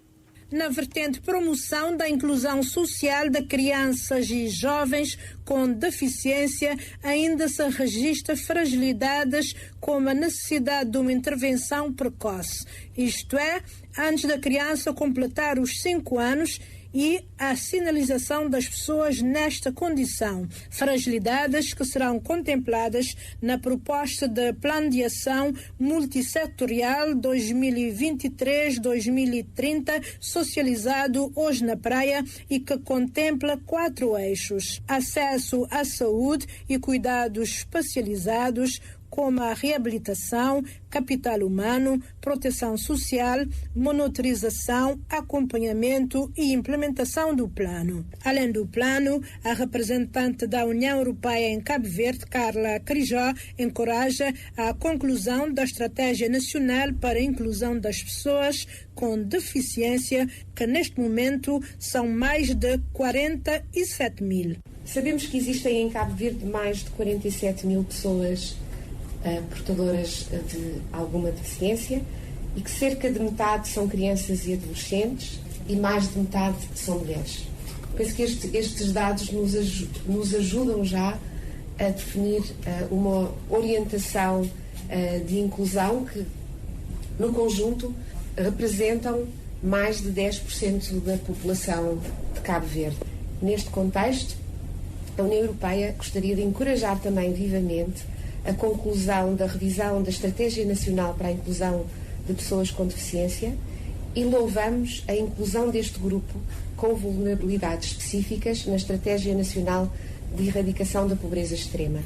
Na vertente promoção da inclusão social de crianças e jovens com deficiência, ainda se registra fragilidades como a necessidade de uma intervenção precoce, isto é, antes da criança completar os 5 anos, e a sinalização das pessoas nesta condição, fragilidades que serão contempladas na proposta de Plano de Ação Multissetorial 2023-2030, socializado hoje na Praia e que contempla 4 eixos: acesso à saúde e cuidados especializados, como a reabilitação, capital humano, proteção social, monitorização, acompanhamento e implementação do plano. Além do plano, a representante da União Europeia em Cabo Verde, Carla Crijó, encoraja a conclusão da Estratégia Nacional para a Inclusão das Pessoas com Deficiência, que neste momento são mais de 47 mil. Sabemos que existem em Cabo Verde mais de 47 mil pessoas portadoras de alguma deficiência e que cerca de metade são crianças e adolescentes e mais de metade são mulheres. Penso que estes dados nos ajudam já a definir uma orientação de inclusão que, no conjunto, representam mais de 10% da população de Cabo Verde. Neste contexto, a União Europeia gostaria de encorajar também vivamente a conclusão da revisão da Estratégia Nacional para a Inclusão de Pessoas com Deficiência e louvamos a inclusão deste grupo com vulnerabilidades específicas na Estratégia Nacional de Erradicação da Pobreza Extrema.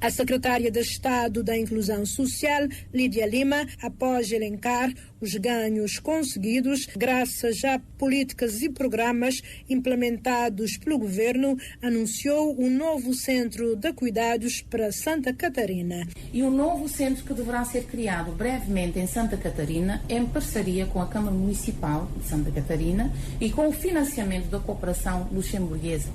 A secretária de Estado da Inclusão Social, Lídia Lima, após elencar os ganhos conseguidos graças a políticas e programas implementados pelo governo, anunciou um novo centro de cuidados para Santa Catarina. E um novo centro que deverá ser criado brevemente em Santa Catarina, em parceria com a Câmara Municipal de Santa Catarina e com o financiamento da cooperação luxemburguesa.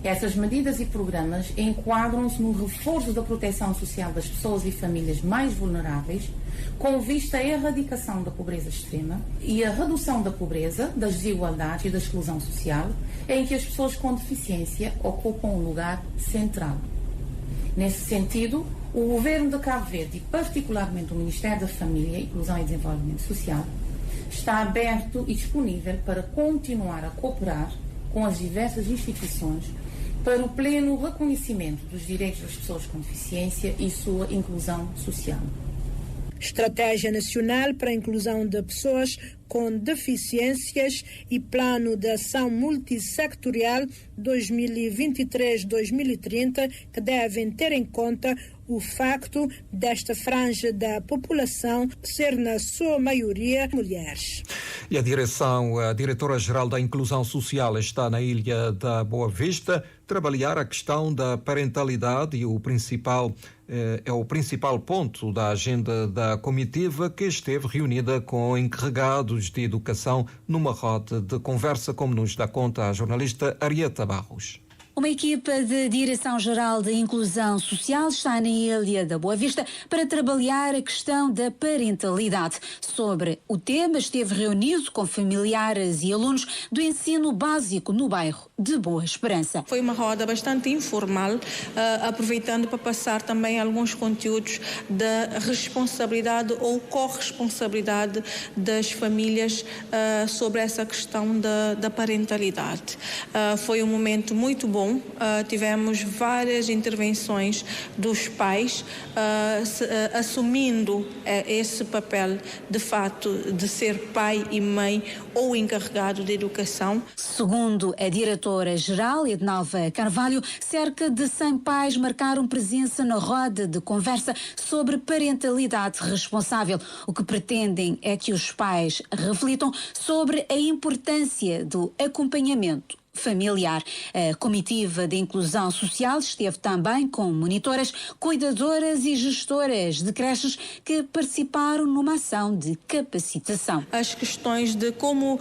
Essas medidas e programas enquadram-se no reforço da proteção social das pessoas e famílias mais vulneráveis, com vista à erradicação da pobreza extrema e à redução da pobreza, das desigualdades e da exclusão social, em que as pessoas com deficiência ocupam um lugar central. Nesse sentido, o Governo de Cabo Verde, e particularmente o Ministério da Família, Inclusão e Desenvolvimento Social, está aberto e disponível para continuar a cooperar com as diversas instituições para o pleno reconhecimento dos direitos das pessoas com deficiência e sua inclusão social. Estratégia Nacional para a Inclusão de Pessoas com Deficiências e Plano de Ação Multissectorial 2023-2030, que devem ter em conta o facto desta franja da população ser, na sua maioria, mulheres. E a diretora-geral da Inclusão Social está na Ilha da Boa Vista, trabalhar a questão da parentalidade e o principal ponto da agenda da comitiva, que esteve reunida com encarregados de educação numa roda de conversa, como nos dá conta a jornalista Arieta Barros. Uma equipa de Direção-Geral de Inclusão Social está na Ilha da Boa Vista para trabalhar a questão da parentalidade. Sobre o tema, esteve reunido com familiares e alunos do ensino básico no bairro de Boa Esperança. Foi uma roda bastante informal, aproveitando para passar também alguns conteúdos da responsabilidade ou corresponsabilidade das famílias sobre essa questão da parentalidade. Foi um momento muito bom, tivemos várias intervenções dos pais assumindo esse papel de fato de ser pai e mãe ou encarregado de educação. Segundo a diretora-geral Ednalva Carvalho, cerca de 100 pais marcaram presença na roda de conversa sobre parentalidade responsável. O que pretendem é que os pais reflitam sobre a importância do acompanhamento familiar. A comitiva de inclusão social esteve também com monitoras, cuidadoras e gestoras de creches que participaram numa ação de capacitação. As questões de como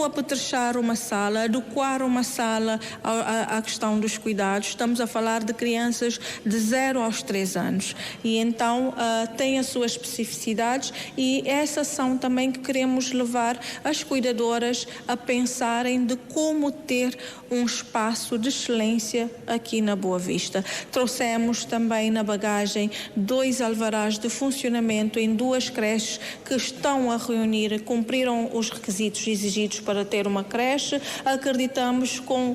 apetrechar uma sala, adequar uma sala à questão dos cuidados. Estamos a falar de crianças de 0 aos 3 anos e então tem as suas especificidades e essa ação também que queremos levar as cuidadoras a pensarem de como ter um espaço de excelência aqui na Boa Vista. Trouxemos também na bagagem 2 alvarás de funcionamento em 2 creches que estão a reunir, cumpriram os requisitos exigidos para ter uma creche. Acreditamos com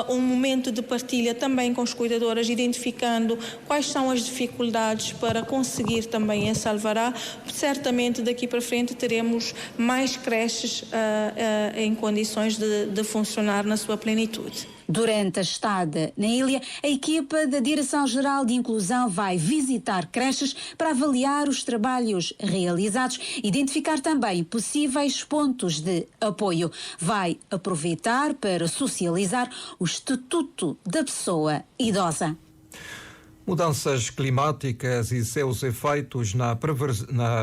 um momento de partilha também com as cuidadoras, identificando quais são as dificuldades para conseguir também esse alvará. Certamente daqui para frente teremos mais creches em condições de funcionar na sua plenitude. Durante a estada na ilha, a equipa da Direção-Geral de Inclusão vai visitar creches para avaliar os trabalhos realizados, identificar também possíveis pontos de apoio. Vai aproveitar para socializar o Estatuto da Pessoa Idosa. Mudanças climáticas e seus efeitos na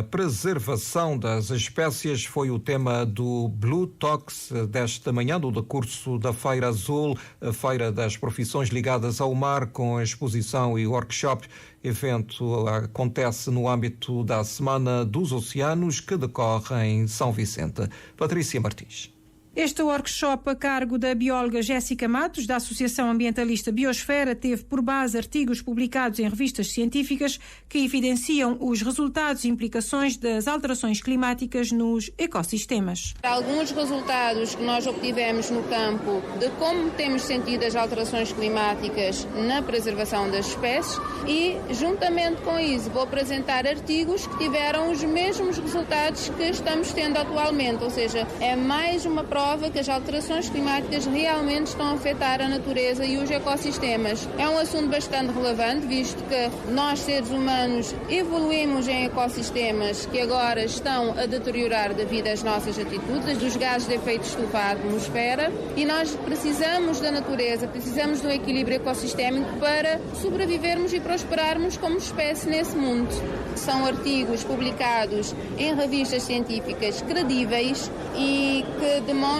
preservação das espécies foi o tema do Blue Talks desta manhã, do decurso da Feira Azul, a Feira das Profissões Ligadas ao Mar, com exposição e workshop. Evento acontece no âmbito da Semana dos Oceanos, que decorre em São Vicente. Patrícia Martins. Este workshop, a cargo da bióloga Jéssica Matos, da Associação Ambientalista Biosfera, teve por base artigos publicados em revistas científicas que evidenciam os resultados e implicações das alterações climáticas nos ecossistemas. Alguns resultados que nós obtivemos no campo de como temos sentido as alterações climáticas na preservação das espécies e, juntamente com isso, vou apresentar artigos que tiveram os mesmos resultados que estamos tendo atualmente, ou seja, é mais uma prova que as alterações climáticas realmente estão a afetar a natureza e os ecossistemas. É um assunto bastante relevante, visto que nós, seres humanos, evoluímos em ecossistemas que agora estão a deteriorar devido às nossas atitudes, dos gases de efeito estufa à atmosfera, e nós precisamos da natureza, precisamos do equilíbrio ecossistémico para sobrevivermos e prosperarmos como espécie nesse mundo. São artigos publicados em revistas científicas credíveis e que demonstram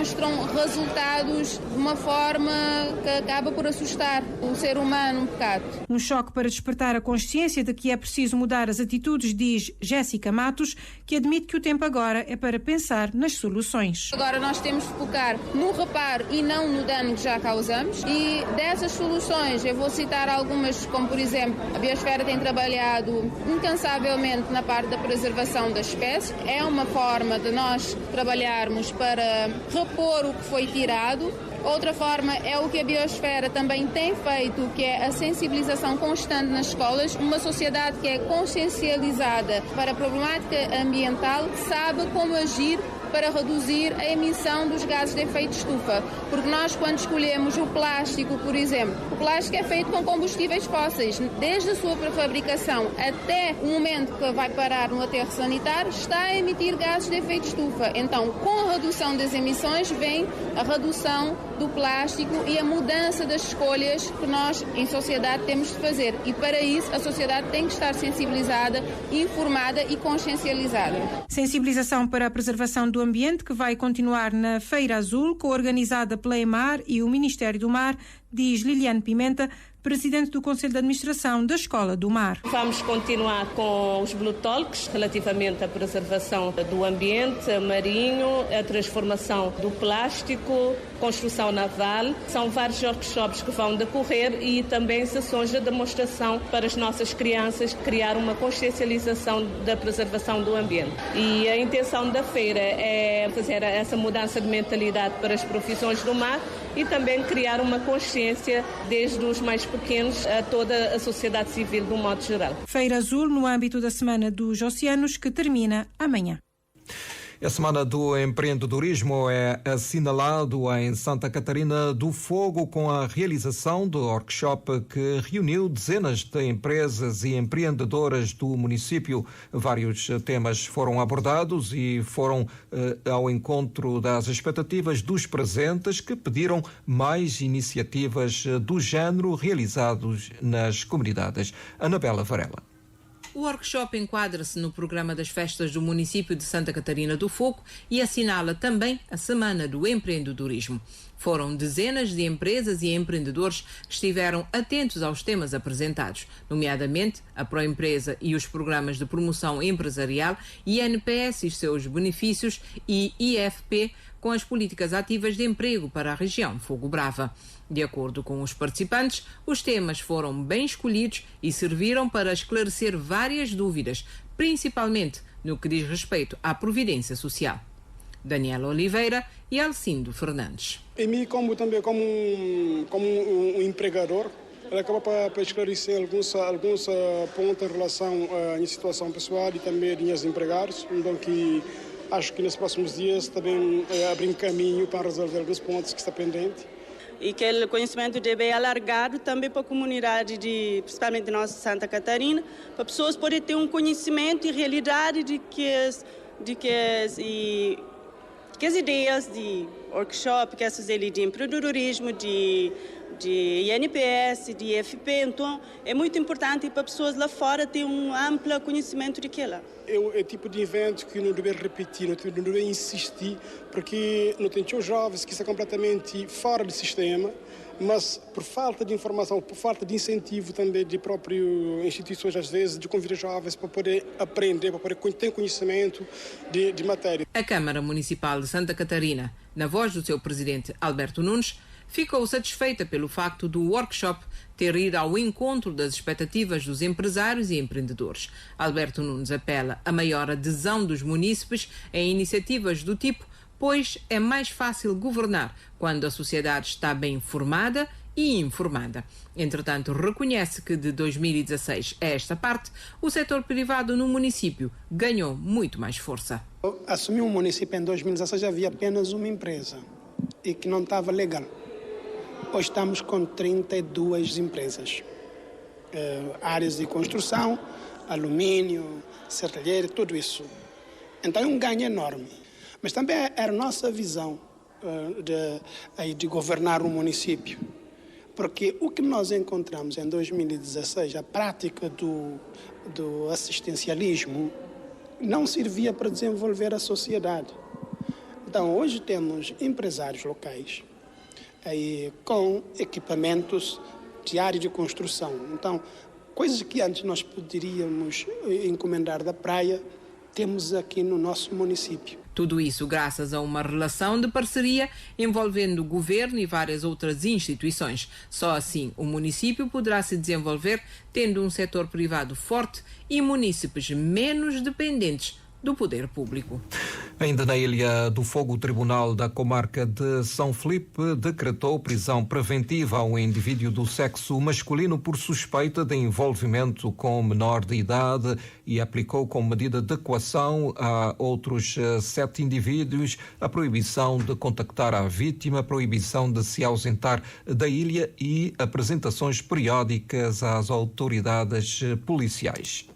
resultados de uma forma que acaba por assustar o ser humano um bocado. Um choque para despertar a consciência de que é preciso mudar as atitudes, diz Jéssica Matos, que admite que o tempo agora é para pensar nas soluções. Agora nós temos de focar no reparo e não no dano que já causamos, e dessas soluções eu vou citar algumas, como por exemplo, a Biosfera tem trabalhado incansavelmente na parte da preservação das espécies. É uma forma de nós trabalharmos para repor o que foi tirado. Outra forma é o que a Biosfera também tem feito, que é a sensibilização constante nas escolas. Uma sociedade que é consciencializada para a problemática ambiental sabe como agir para reduzir a emissão dos gases de efeito estufa. Porque nós, quando escolhemos o plástico, por exemplo, o plástico é feito com combustíveis fósseis. Desde a sua fabricação até o momento que vai parar no aterro sanitário, está a emitir gases de efeito estufa. Então, com a redução das emissões, vem a redução do plástico e a mudança das escolhas que nós, em sociedade, temos de fazer. E para isso, a sociedade tem que estar sensibilizada, informada e consciencializada. Sensibilização para a preservação do ambiente, que vai continuar na Feira Azul, coorganizada pela EMAR e o Ministério do Mar, diz Liliane Pimenta, presidente do Conselho de Administração da Escola do Mar. Vamos continuar com os Blue Talks relativamente à preservação do ambiente marinho, a transformação do plástico, construção naval. São vários workshops que vão decorrer e também sessões de demonstração para as nossas crianças criar uma consciencialização da preservação do ambiente. E a intenção da feira é fazer essa mudança de mentalidade para as profissões do mar e também criar uma consciência desde os mais pequenos a toda a sociedade civil de um modo geral. Feira Azul no âmbito da Semana dos Oceanos, que termina amanhã. A Semana do Empreendedorismo é assinalado em Santa Catarina do Fogo com a realização do workshop que reuniu dezenas de empresas e empreendedoras do município. Vários temas foram abordados e foram ao encontro das expectativas dos presentes, que pediram mais iniciativas do género realizados nas comunidades. Anabela Varela. O workshop enquadra-se no programa das festas do município de Santa Catarina do Fogo e assinala também a Semana do Empreendedorismo. Foram dezenas de empresas e empreendedores que estiveram atentos aos temas apresentados, nomeadamente a Proempresa e os programas de promoção empresarial, INPS e seus benefícios e IFP com as políticas ativas de emprego para a região Fogo Brava. De acordo com os participantes, os temas foram bem escolhidos e serviram para esclarecer várias dúvidas, principalmente no que diz respeito à Previdência Social. Daniela Oliveira e Alcindo Fernandes. Em mim, como um empregador, ela acaba para esclarecer alguns pontos em relação à minha situação pessoal e também de meus empregados. Então, que acho que nos próximos dias também abrir caminho para resolver alguns pontos que estão pendentes. E que o conhecimento deve ser alargado também para a comunidade, principalmente de nossa Santa Catarina, para pessoas poderem ter um conhecimento e realidade de que as ideias de workshop, que essas ideias de empreendedorismo, de INPS, de IFP. Então, é muito importante para pessoas lá fora terem um amplo conhecimento daquela. É o tipo de evento que não deve repetir, não deve insistir, porque não tem jovens que estão completamente fora do sistema, mas por falta de informação, por falta de incentivo também de próprias instituições, às vezes, de convidar jovens para poder aprender, para poder ter conhecimento de matéria. A Câmara Municipal de Santa Catarina, na voz do seu presidente Alberto Nunes, ficou satisfeita pelo facto do workshop ter ido ao encontro das expectativas dos empresários e empreendedores. Alberto Nunes apela a maior adesão dos munícipes em iniciativas do tipo, pois é mais fácil governar quando a sociedade está bem formada e informada. Entretanto, reconhece que de 2016 a esta parte, o setor privado no município ganhou muito mais força. Assumi um município em 2016, havia apenas uma empresa e que não estava legal. Hoje estamos com 32 empresas, áreas de construção, alumínio, serralheiro, tudo isso. Então é um ganho enorme. Mas também era a nossa visão de governar o município. Porque o que nós encontramos em 2016, a prática do assistencialismo, não servia para desenvolver a sociedade. Então hoje temos empresários locais aí com equipamentos de área de construção. Então, coisas que antes nós poderíamos encomendar da praia, temos aqui no nosso município. Tudo isso graças a uma relação de parceria envolvendo o governo e várias outras instituições. Só assim o município poderá se desenvolver tendo um setor privado forte e munícipes menos dependentes do poder público. Ainda na Ilha do Fogo, o Tribunal da Comarca de São Filipe decretou prisão preventiva a um indivíduo do sexo masculino por suspeita de envolvimento com menor de idade e aplicou como medida de coação a outros 7 indivíduos a proibição de contactar a vítima, a proibição de se ausentar da ilha e apresentações periódicas às autoridades policiais.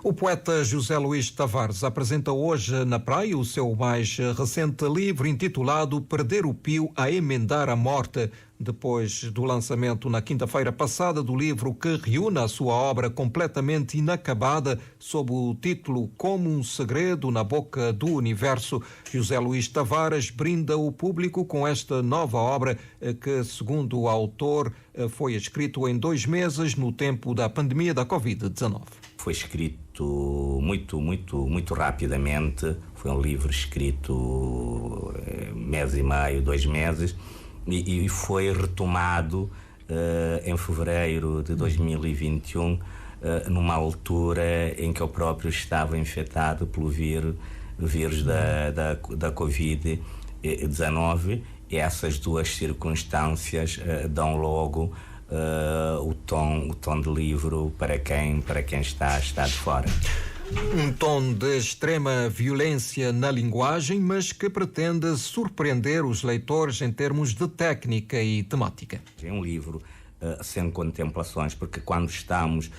O poeta José Luís Tavares apresenta hoje na Praia o seu mais recente livro intitulado Perder o Pio a Emendar a Morte, depois do lançamento na quinta-feira passada do livro que reúne a sua obra completamente inacabada sob o título Como um Segredo na Boca do Universo. José Luís Tavares brinda o público com esta nova obra que, segundo o autor, foi escrito em 2 meses no tempo da pandemia da Covid-19. Foi escrito muito rapidamente. Foi um livro escrito mês e meio, 2 meses, e foi retomado em fevereiro de 2021, numa altura em que eu próprio estava infectado pelo vírus da Covid-19, e essas 2 circunstâncias dão logo o tom de livro para quem está de fora. Um tom de extrema violência na linguagem, mas que pretende surpreender os leitores em termos de técnica e temática. É um livro sem contemplações, porque quando estamos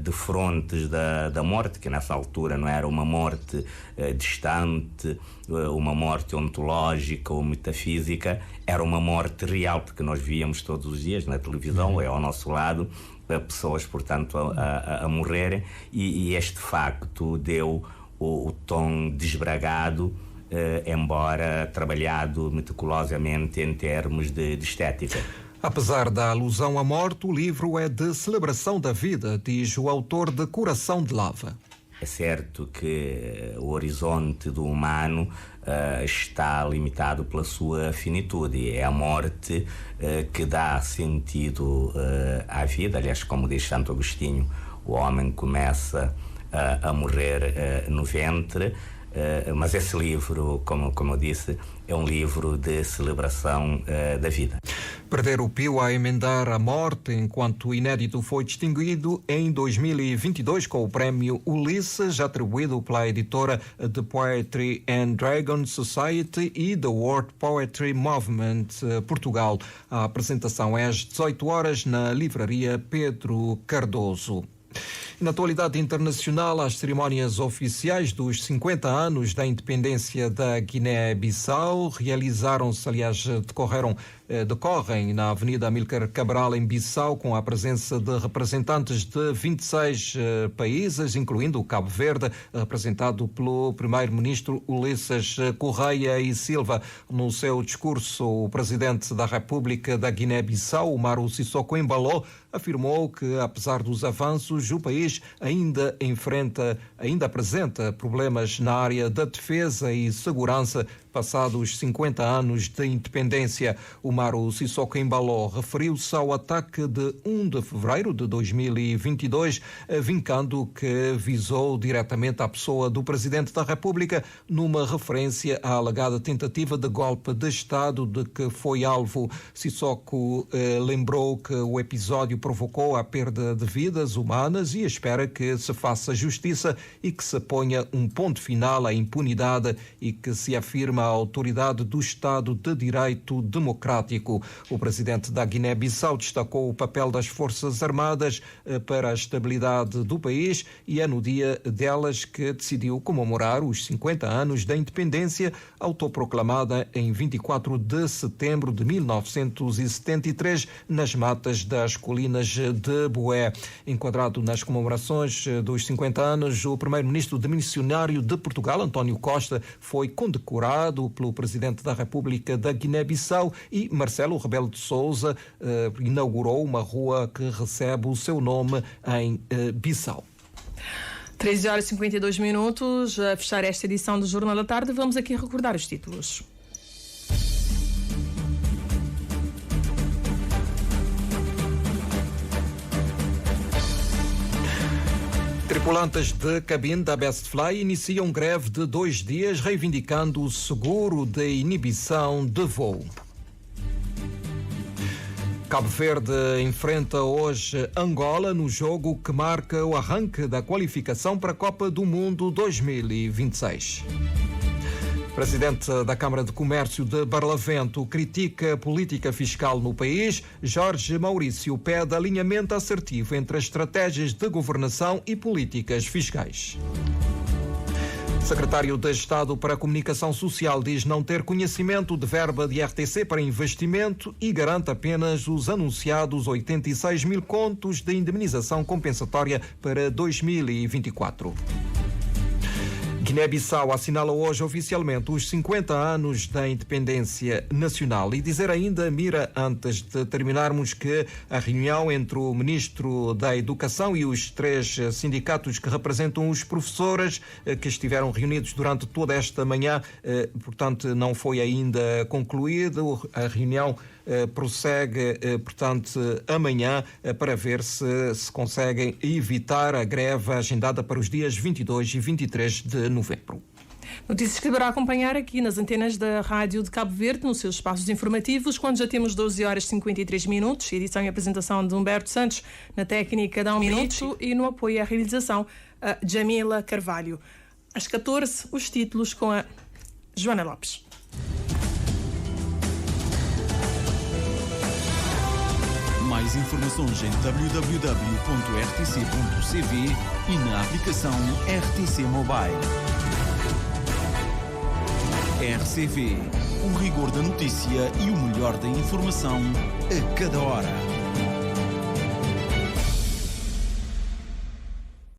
de frontes da morte, que nessa altura não era uma morte distante, uma morte ontológica ou metafísica, era uma morte real, porque nós víamos todos os dias na televisão, ao nosso lado, pessoas, portanto, a morrerem, e este facto deu o tom desbragado, embora trabalhado meticulosamente em termos de estética. Apesar da alusão à morte, o livro é de celebração da vida, diz o autor de Coração de Lava. É certo que o horizonte do humano está limitado pela sua finitude. É a morte que dá sentido à vida. Aliás, como diz Santo Agostinho, o homem começa a morrer no ventre. Mas esse livro, como eu disse, é um livro de celebração da vida. Perder o Pio a Emendar a Morte, enquanto inédito, foi distinguido em 2022 com o prémio Ulisses, atribuído pela editora The Poetry and Dragon Society e The World Poetry Movement Portugal. A apresentação é às 18 horas na livraria Pedro Cardoso. Na atualidade internacional, as cerimónias oficiais dos 50 anos da independência da Guiné-Bissau decorrem na Avenida Amílcar Cabral, em Bissau, com a presença de representantes de 26 países, incluindo o Cabo Verde, representado pelo primeiro-ministro Ulisses Correia e Silva. No seu discurso, o presidente da República da Guiné-Bissau, Umaru Sissoko Embalo, afirmou que, apesar dos avanços, o país ainda apresenta problemas na área da defesa e segurança, passados 50 anos de independência. Umaru Sissoko Embalo referiu-se ao ataque de 1 de fevereiro de 2022, vincando que visou diretamente a pessoa do Presidente da República, numa referência à alegada tentativa de golpe de Estado de que foi alvo. Sissoko lembrou que o episódio provocou a perda de vidas humanas e espera que se faça justiça e que se ponha um ponto final à impunidade e que se afirme a autoridade do Estado de Direito Democrático. O presidente da Guiné-Bissau destacou o papel das Forças Armadas para a estabilidade do país e é no dia delas que decidiu comemorar os 50 anos da independência, autoproclamada em 24 de setembro de 1973, nas matas das colinas de Boé. Enquadrado nas comemorações dos 50 anos, o primeiro-ministro demissionário de Portugal, António Costa, foi condecorado pelo presidente da República da Guiné-Bissau e Marcelo Rebelo de Sousa inaugurou uma rua que recebe o seu nome em Bissau. 13h52, a fechar esta edição do Jornal da Tarde, vamos aqui recordar os títulos. Tripulantes de cabine da Bestfly iniciam greve de 2 dias reivindicando o seguro de inibição de voo. Cabo Verde enfrenta hoje Angola no jogo que marca o arranque da qualificação para a Copa do Mundo 2026. Presidente da Câmara de Comércio de Barlavento critica a política fiscal no país. Jorge Maurício pede alinhamento assertivo entre as estratégias de governação e políticas fiscais. Secretário de Estado para a Comunicação Social diz não ter conhecimento de verba de RTC para investimento e garante apenas os anunciados 86 mil contos de indemnização compensatória para 2024. Guiné-Bissau assinala hoje oficialmente os 50 anos da independência nacional e dizer ainda, Mira, antes de terminarmos, que a reunião entre o Ministro da Educação e os 3 sindicatos que representam os professores que estiveram reunidos durante toda esta manhã, portanto, não foi ainda concluída. A reunião prossegue, portanto, amanhã para ver se conseguem evitar a greve agendada para os dias 22 e 23 de novembro. Notícias que deverá acompanhar aqui nas antenas da Rádio de Cabo Verde, nos seus espaços informativos, quando já temos 12h53, edição e apresentação de Humberto Santos, na técnica dá 1 minuto e no apoio à realização a Jamila Carvalho. Às 14, os títulos com a Joana Lopes. Mais informações em www.rtc.cv e na aplicação RTC Mobile. RCV, o rigor da notícia e o melhor da informação a cada hora.